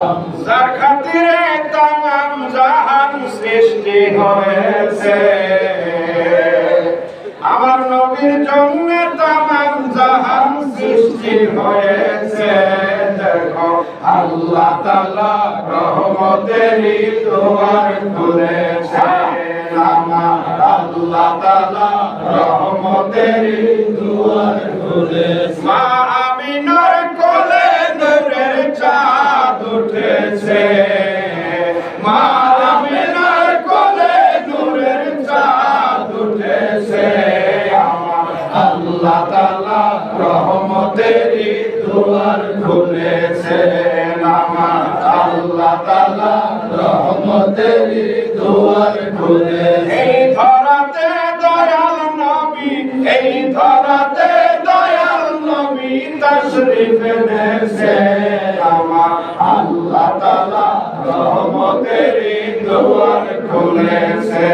যার খাতিরে তামাম জাহান সৃষ্টি হয়েছে, আমার নবীর জন্য তামাম জাহান সৃষ্টি হয়েছে। দেখো আল্লাহ তাআলা রহমতেরই দুয়ার খুলেছে, আমার আল্লাহ তাআলা রহমতেরই দুয়ার খুলেছে। মা আমিনার কোলে নূরের চাঁদ উঠেছে, মা আমিনার কোলে নূরের চাঁদ উঠেছে। আমার আল্লাহ তাআলা রহমতেরই দুয়ার খুলেছে, আমার আল্লাহ তাআলা রহমতেরই দুয়ার খুলেছে। এই ধরাতে দয়াল নবী, এই ধরাতে দয়াল নবী তশরিফ এনেছে, আমার আল্লাহ তাআলা রহমতেরই দুয়ার খুলেছে,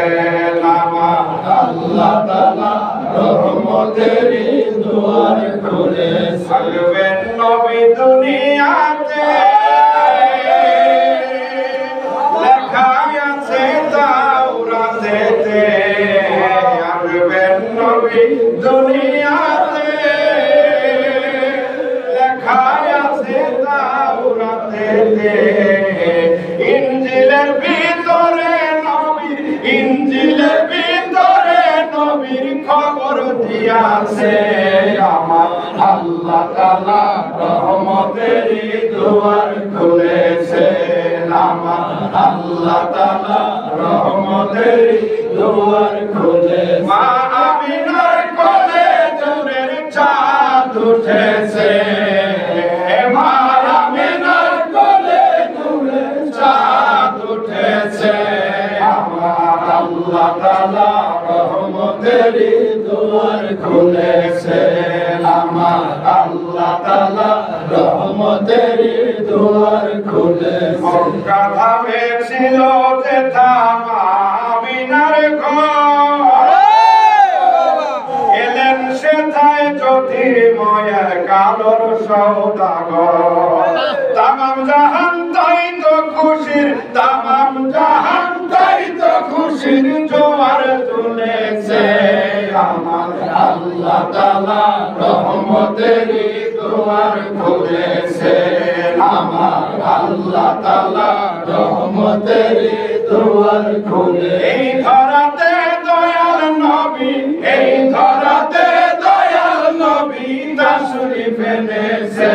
আমার আল্লাহ তাআলা রহমতেরই দুয়ার খুলেছে। আসবেন নবী দুনিয়াতে, লেখা আছে তাওরাতেতে। আসবেন নবী দুনিয়াতে, লেখা আছে তাওরাতেতে। ইনজিলের ভিতরে নবীর, ইনজিলের ভিতরে নবীর খবর দিয়াছে, আমার আল্লাহ তাআলা রহমতেরই দুয়ার খুলেছে, আমার আল্লাহ তাআলা রহমতেরই দুয়ার খুলেছে। মা আমিনার কোলে নূরের চাঁদ উঠেছে, মা আমিনার কোলে নূরের চাঁদ উঠেছে, আমার আল্লাহ তাআলা রহমতেরই দুয়ার খুলেছে, আমার আল্লাহ তাআলা রহমতেরই দুয়ার খুলেছে। মক্কা ধামে ছিল যেথা মা আমিনার ঘর, এলেন সেথায় জ্যোতির্ময় কালোর সওদাগর। তামাম জাহান তাই তো খুশির, তামাম জাহান তাই তো খুশির জোয়ার তুলেছে, আমার আল্লাহ তাআলা রহমতেরই দুয়ার খুলেছে, আমার আল্লাহ তাআলা রহমতেরই দুয়ার খুলেছে। এই ধরাতে দয়াল নবী, এই ধরাতে দয়াল নবী তশরিফ এনেছে,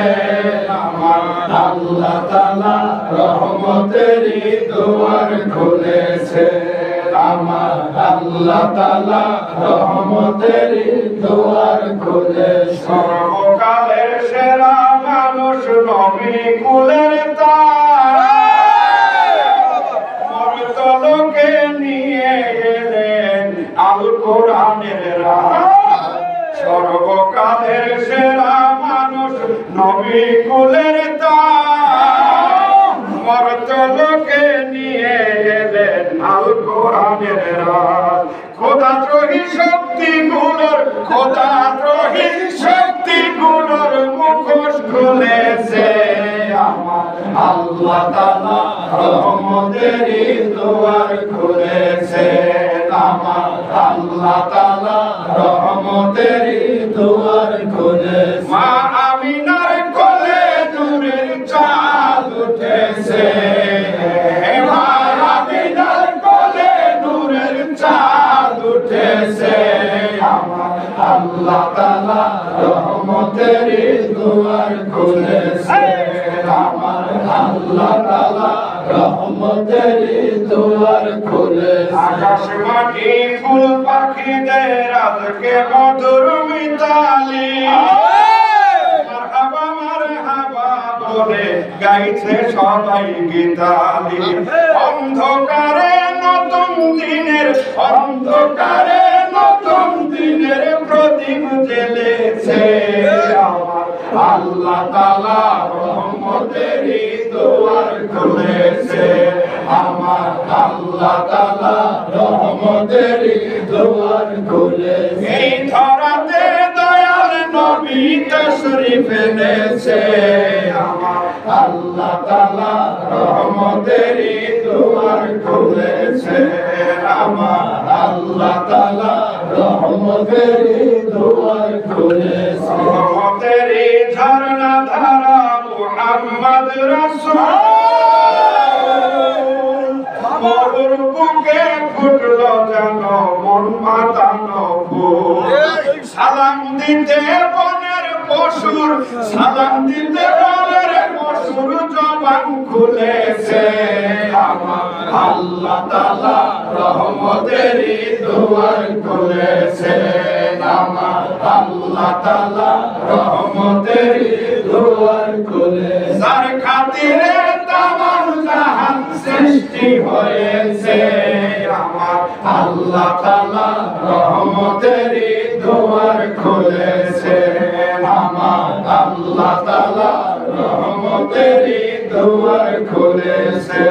আমার আল্লাহ তাআলা রহমতেরই দুয়ার খুলেছে, আমার আল্লাহ তাআলা রহমতেরই দুয়ার খুলেছে। সর্বকালের সেরা মানুষ নবী কুলের তার, মর্তলোকে নিয়ে এলেন আল কোরআনের রাহ। সর্বকালের সেরা মানুষ নবী কুলের তার, মর্তলোকে নিয়ে এলেন আল কোরআনের রাহ। খোদাদ্রোহী শক্তিগুলোর, খোদাদ্রোহী শক্তিগুলোর মুখোশ খুলেছে, আমার আল্লাহ তাআলা রহমতেরই দুয়ার খুলেছে, আমার আল্লাহ তাআলা রহমতেরই দুয়ার খুলেছে। মা আমিনার কোলে নূরের চাঁদ উঠেছে, মা আমিনার কোলে নূরের চাঁদ উঠেছে, আমার আল্লাহ তাআলা রহমতেরই দুয়ার খুলেছে, আমার আল্লাহ তাআলা রহমতেরই দুয়ার খুলেছে। আকাশ মাটি ফুল পাখিদের আজকে মধুর মিতালি, মারহাবা মারহাবা বলে গাইছে সবাই গীতালি। অন্ধকারে নতুন দিনের, অন্ধকারে নতুন দিনের প্রদীপ জ্বেলেছে, আমার আল্লাহ তাআলা রহমতেরই দুয়ার খুলেছে, আমার আল্লাহ তাআলা রহমতেরই দুয়ার খুলেছে। এই ধরাতে দয়াল নবী তশরিফ এনেছে, আমার আল্লাহ আল্লাহ তাআলা রহমতেরই দুয়ার খুলেছে আমার আল্লাহ তাআলা রহমতেরই দুয়ার খুলেছে রহমতেরই ঝরনা ধারা মুহাম্মদ রাসূল মরুর বুকে ফুটলো যেন মন মাতানো ফুল সালাম দিতে বনের পশুর সালাম দিতে বনের পশুর জবান খুলেছে আমার আল্লাহ তাআলা রহমতেরই দুয়ার খুলেছে আমার আল্লাহ তাআলা রহমতেরই দুয়ার খুলেছে যার খাতিরে তামাম জাহান সৃষ্টি হয়েছে আমার আল্লাহ তাআলা রহমতেরই দুয়ার খুলেছে আমার আল্লাহ তাআলা রহমতেরই দুয়ার খুলেছে।